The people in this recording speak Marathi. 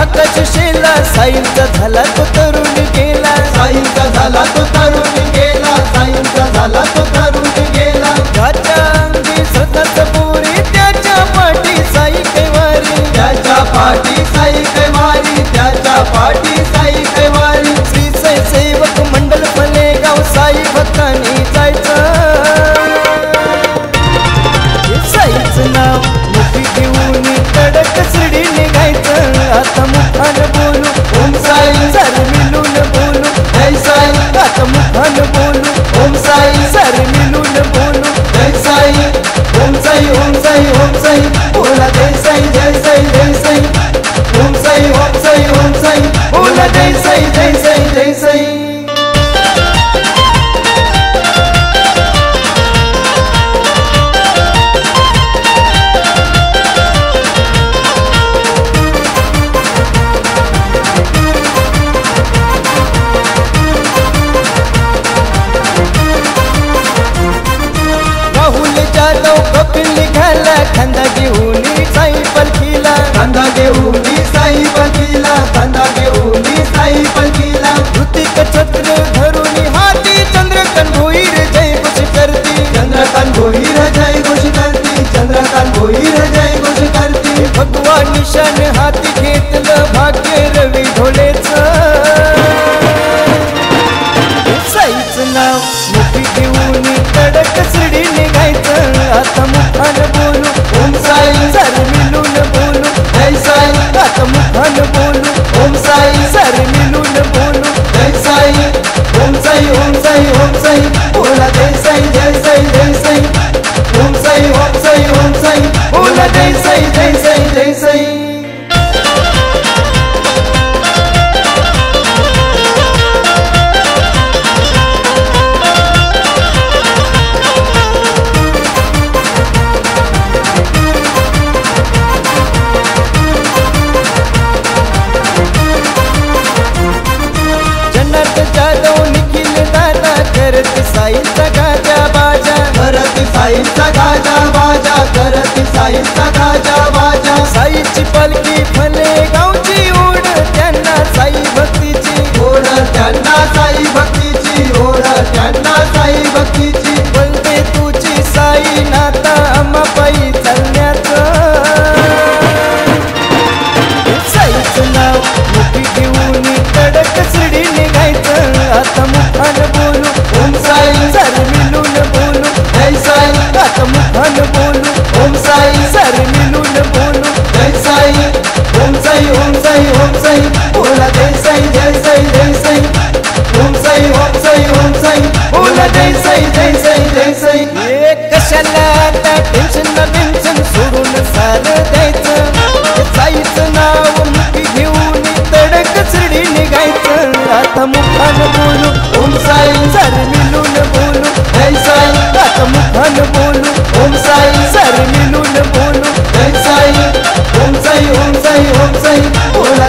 आकाशशिला साईंचा झाला तो तरुण गेला, साईंचा झाला तो तरुण गेला, साईंचा झाला तो तरुण गेला। त्याच्या अंगी सतत पोरी त्याच्या पाठी साई कैवारी, त्याच्या पाठी साई कैवारी, त्याच्या पाठी साई कैवारी। श्री साई सेवक मंडळ फलेगाव साई भक्तांनी जायचं, साईचं नाव मुठी घेऊन कडक शिडी निघायचं। आता मुखान बोलू ओम साई, सर मिलून बोलू जय साई। आता मुखान बोलू ओम साई, सर मिलून बोलू जय साई। ओम साई, ओम साई, ओम साई, बोला जय साई, जय साई, जय साई। ओम साई, ओम साई, ओम साई, बोला जय साई, जय साई, जय साई। राहुल जाधव कपिल निघाला खांदा घेऊन साई पलखीला, खांदा घेऊन साई पलखीला, खांदा घेऊन साई पलखीला। ऋतिक छत्र धरून हाती चंद्रकांत भोईर जय घोष करती, चंद्रकांत भोईर जय घोष करती, चंद्रकांत भोईर जय घोष करती। भगवा निशान हाती घेतलं भाग्य रवी ढोलेचं, साईचं नाव मुठी घेऊन कडक शिडी निघायचं। आता मुखान बोलू ओम साई, सर मिलून बोलू जय साई। आता मुखान बोलू ओम साई, सर मिलून बोलू जय साई। ओम साई, ओम साई, ओम साई, बोला जय साई, जय साई, जय साई। ओम साई, ओम साई, ओम साई, बोला जय साई, जय साई, जय साई। जाधव निखिल दादा करत साईंचा गाजा बाजा, करत साईंचा गाजा बाजा, करत साईंचा गाजा बाजा। साईची पालखी फलेगावची ओढ त्यांना साई भक्तीची ओढ त्यांना साई भक्तीची, ओढ त्यांना साई भक्तीची। बोलते तुझी साई नाता आम्हा पायी चालण्याचं, साईचं नाव मुठी घेऊन कडक शिडी निघायचं। आता मुखान बोलू ओम साई, सर मिलून बोलू जय साई। आता मुखान बोलू ओम साई, सर मिलून बोलू जय साई। ओम साई, ओम साई, ओम साई, बोला जय साई, जय साई, जय साई। ओम साई, ओम साई, ओम साई, बोला जय साई, जय साई, जय साई। हे कशाला आता टेन्शन सोडून सारं द्यायचं, साईचं नाव मुठी घेऊन तडक शिडी निघायचं। आता मुखान बोलू ओम साई, सर मिलून बोलू जय साई। आता मुखान बोलू ओम साई, सर मिलून बोलू जय साई। ओम साई, ओम साई, ओम साई, बोला